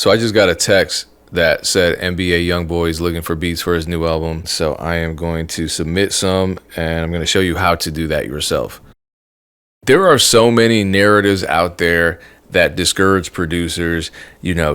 So I just got a text that said NBA Youngboy is looking for beats for his new album. So I am going to submit some, and I'm going to show you how to do that yourself. There are so many narratives out there that discourage producers.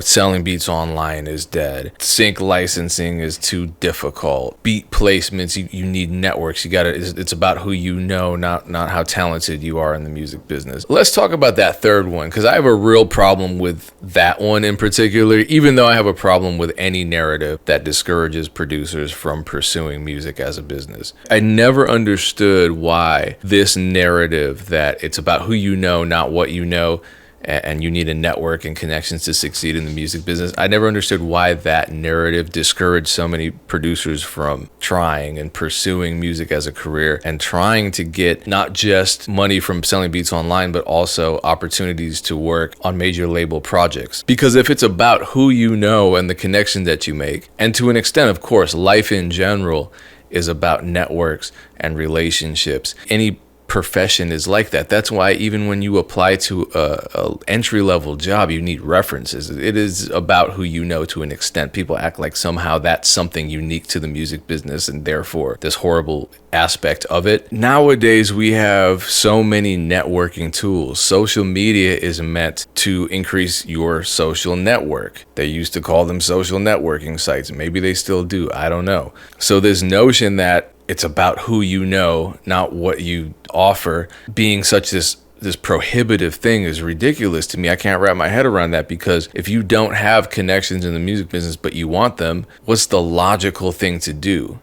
Selling beats online is dead. Sync licensing is too difficult. Beat placements, you need networks. It's about who you know, not how talented you are in the music business. Let's talk about that third one, because I have a real problem with that one in particular, even though I have a problem with any narrative that discourages producers from pursuing music as a business. I never understood why this narrative that it's about who you know, not what you know, and you need a network and connections to succeed in the music business. I never understood why that narrative discouraged so many producers from trying and pursuing music as a career and trying to get not just money from selling beats online, but also opportunities to work on major label projects. Because if it's about who you know and the connection that you make, and to an extent, of course, life in general is about networks and relationships. Any profession is like that. That's why even when you apply to a entry-level job, you need references. It is about who you know to an extent. People act like somehow that's something unique to the music business and therefore this horrible aspect of it. Nowadays, we have so many networking tools. Social media is meant to increase your social network. They used to call them social networking sites. Maybe they still do. I don't know. So this notion that it's about who you know, not what you offer, being such this prohibitive thing is ridiculous to me. I can't wrap my head around that, because if you don't have connections in the music business but you want them, what's the logical thing to do?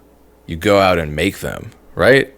You go out and make them, right?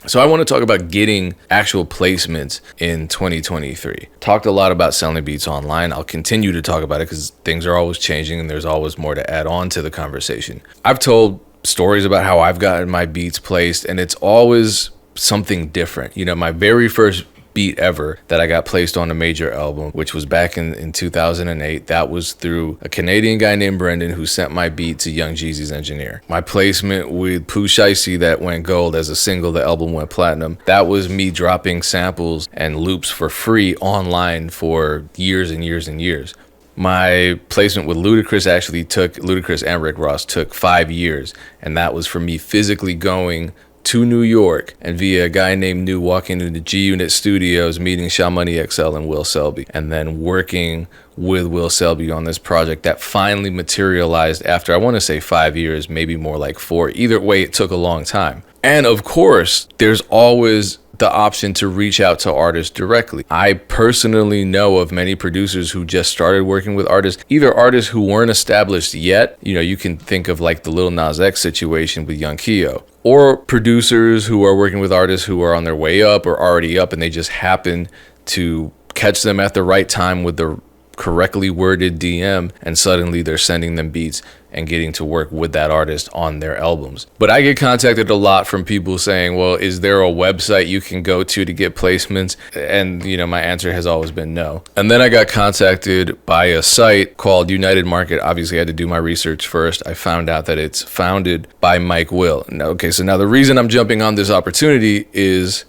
So I want to talk about getting actual placements in 2023. Talked a lot about selling beats online. I'll continue to talk about it because things are always changing and there's always more to add on to the conversation. I've told stories about how I've gotten my beats placed, and it's always something different. My very first beat ever that I got placed on a major album, which was back in 2008, that was through a Canadian guy named Brendan who sent my beat to Young Jeezy's engineer. My placement with Pooh Shiesty that went gold as a single, the album went platinum. That was me dropping samples and loops for free online for years and years and years. My placement with Ludacris and Rick Ross took 5 years, and that was for me physically going to New York and via a guy named New walking into G-Unit Studios, meeting Sha Money XL and Will Selby, and then working with Will Selby on this project that finally materialized after, I want to say 5 years, maybe more like 4. Either way, it took a long time. And of course, there's always the option to reach out to artists directly. I personally know of many producers who just started working with artists, either artists who weren't established yet. You can think of like the Lil Nas X situation with Young Keo, or producers who are working with artists who are on their way up or already up, and they just happen to catch them at the right time with the correctly worded DM, and suddenly they're sending them beats and getting to work with that artist on their albums. But I get contacted a lot from people saying, well, is there a website you can go to get placements? And, my answer has always been no. And then I got contacted by a site called United Market. Obviously, I had to do my research first. I found out that it's founded by Mike Will. So now the reason I'm jumping on this opportunity is,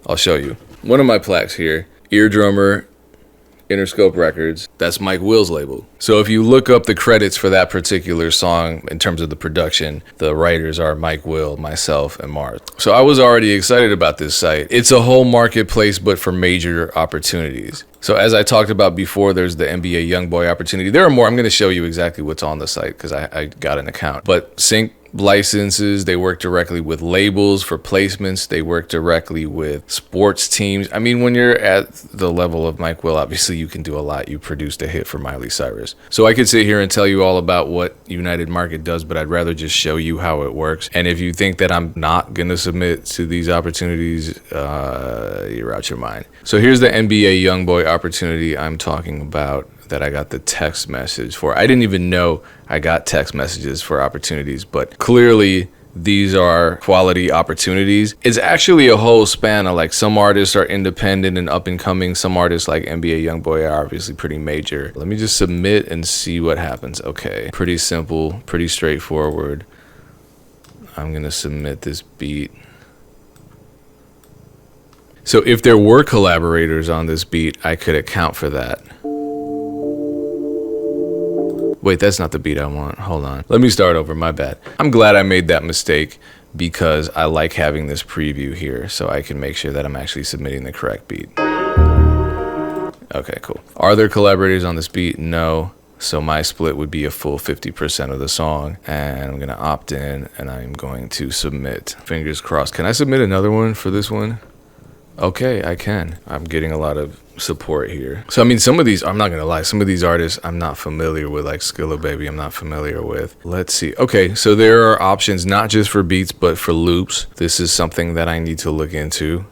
I'll show you. One of my plaques here, Eardrummer, Interscope Records, that's Mike Will's label. So if you look up the credits for that particular song in terms of the production, the writers are Mike Will, myself, and Mars. So I was already excited about this site. It's a whole marketplace, but for major opportunities. So as I talked about before, there's the NBA Youngboy opportunity. There are more. I'm going to show you exactly what's on the site because I got an account. But sync licenses, they work directly with labels for placements, they work directly with sports teams. I mean, when you're at the level of Mike Will, obviously you can do a lot. You produced a hit for Miley Cyrus. So I could sit here and tell you all about what United Market does, but I'd rather just show you how it works. And if you think that I'm not going to submit to these opportunities, you're out your mind. So here's the NBA Youngboy opportunity I'm talking about that I got the text message for. I didn't even know I got text messages for opportunities, but clearly these are quality opportunities. It's actually a whole span of like, some artists are independent and up and coming. Some artists like NBA Youngboy are obviously pretty major. Let me just submit and see what happens. Okay, pretty simple, pretty straightforward. I'm gonna submit this beat. So if there were collaborators on this beat, I could account for that. Wait, that's not the beat I want. Hold on. Let me start over. My bad. I'm glad I made that mistake because I like having this preview here so I can make sure that I'm actually submitting the correct beat. Okay, cool. Are there collaborators on this beat? No. So my split would be a full 50% of the song, and I'm gonna opt in and I'm going to submit. Fingers crossed. Can I submit another one for this one? Okay, I can. I'm getting a lot of support here. So I mean, some of these, I'm not gonna lie, some of these artists I'm not familiar with, like Skilla Baby I'm not familiar with. Let's see. Okay, so there are options not just for beats but for loops. This is something that I need to look into.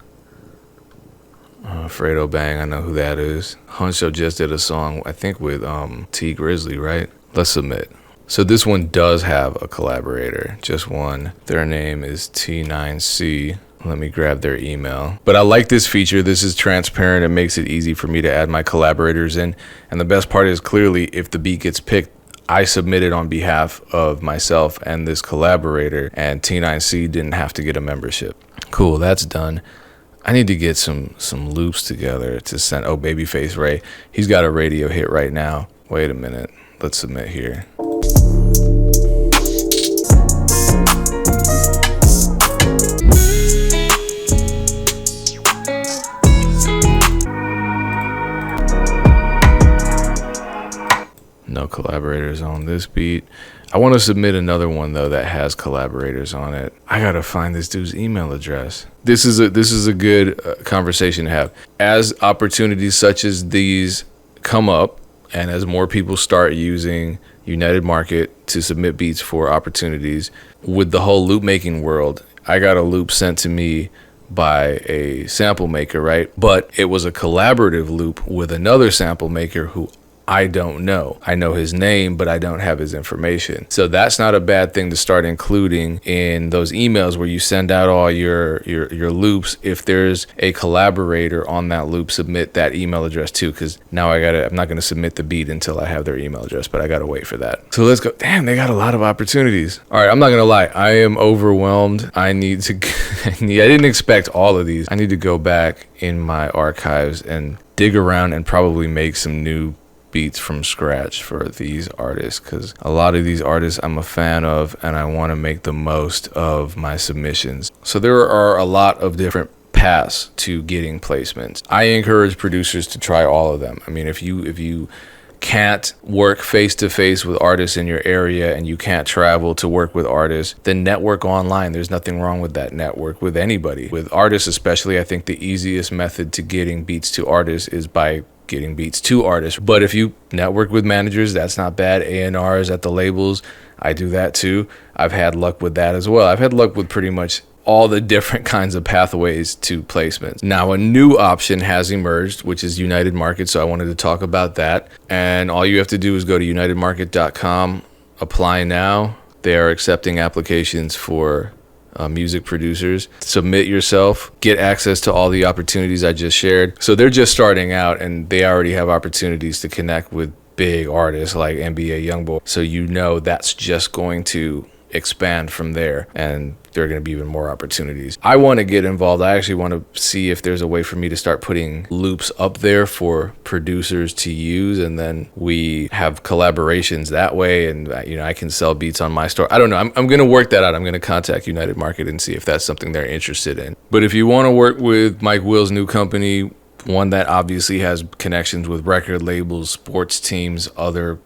Fredo Bang, I know who that is. Huncho just did a song, I think with T Grizzly, right? Let's submit. So this one does have a collaborator, just one. Their name is T9C. Let me grab their email. But I like this feature. This is transparent. It makes it easy for me to add my collaborators in. And the best part is clearly if the beat gets picked, I submitted on behalf of myself and this collaborator, and T9C didn't have to get a membership. Cool, that's done. I need to get some loops together to send. Oh, Babyface Ray. He's got a radio hit right now. Wait a minute. Let's submit here. No collaborators on this beat. I want to submit another one though that has collaborators on it. I gotta find this dude's email address. This is a good conversation to have. As opportunities such as these come up, and as more people start using United Market to submit beats for opportunities, with the whole loop making world, I got a loop sent to me by a sample maker, right? But it was a collaborative loop with another sample maker who I don't know. I know his name, but I don't have his information. So that's not a bad thing to start including in those emails where you send out all your loops. If there's a collaborator on that loop, submit that email address too, because now I'm not gonna submit the beat until I have their email address, but I gotta wait for that. So let's go. Damn, they got a lot of opportunities. All right, I'm not gonna lie. I am overwhelmed. I didn't expect all of these. I need to go back in my archives and dig around and probably make some new beats from scratch for these artists, because a lot of these artists I'm a fan of and I want to make the most of my submissions. So there are a lot of different paths to getting placements. I encourage producers to try all of them. I mean, if you can't work face to face with artists in your area and you can't travel to work with artists, then network online. There's nothing wrong with that. Network with anybody. With artists especially, I think the easiest method to getting beats to artists is by getting beats to artists. But if you network with managers, that's not bad. A&Rs at the labels, I do that too. I've had luck with that as well. I've had luck with pretty much all the different kinds of pathways to placements. Now a new option has emerged, which is United Market, so I wanted to talk about that. And all you have to do is go to unitedmarket.com, apply now. They are accepting applications for music producers. Submit yourself, get access to all the opportunities I just shared. So they're just starting out and they already have opportunities to connect with big artists like NBA Youngboy. So you know that's just going to expand from there, and there are going to be even more opportunities. I want to get involved. I actually want to see if there's a way for me to start putting loops up there for producers to use, and then we have collaborations that way, and I can sell beats on my store. I don't know. I'm going to work that out. I'm going to contact United Market and see if that's something they're interested in. But if you want to work with Mike Will's new company, one that obviously has connections with record labels, sports teams, other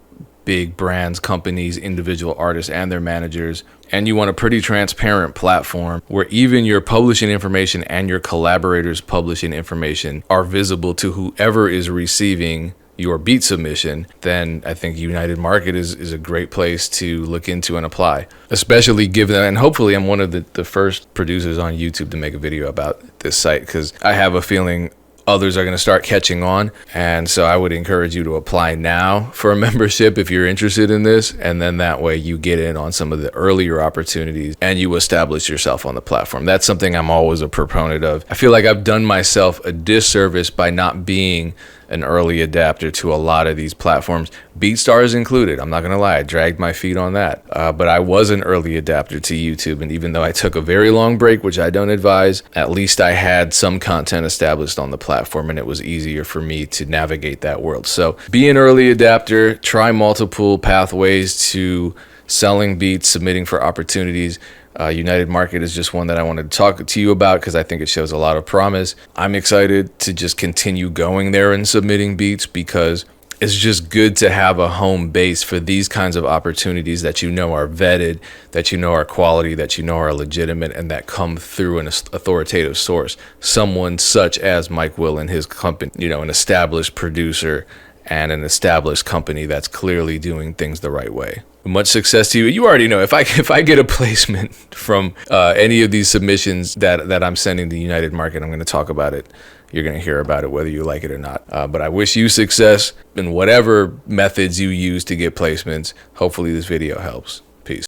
big brands, companies, individual artists, and their managers, and you want a pretty transparent platform where even your publishing information and your collaborators' publishing information are visible to whoever is receiving your beat submission, then I think United Market is a great place to look into and apply, especially given that, and hopefully I'm one of the first producers on YouTube to make a video about this site, because I have a feeling others are going to start catching on. And so I would encourage you to apply now for a membership if you're interested in this. And then that way you get in on some of the earlier opportunities and you establish yourself on the platform. That's something I'm always a proponent of. I feel like I've done myself a disservice by not being an early adapter to a lot of these platforms, Beatstars included. I'm not gonna lie, I dragged my feet on that, but I was an early adapter to YouTube, and even though I took a very long break, which I don't advise, at least I had some content established on the platform, and it was easier for me to navigate that world. So be an early adapter, try multiple pathways to selling beats, submitting for opportunities. United Market is just one that I wanted to talk to you about because I think it shows a lot of promise. I'm excited to just continue going there and submitting beats because it's just good to have a home base for these kinds of opportunities that you know are vetted, that you know are quality, that you know are legitimate, and that come through an authoritative source. Someone such as Mike Will and his company, you know, an established producer and an established company that's clearly doing things the right way. Much success to you. You already know if I get a placement from any of these submissions that I'm sending to United Market, I'm going to talk about it. You're going to hear about it whether you like it or not. But I wish you success in whatever methods you use to get placements. Hopefully this video helps.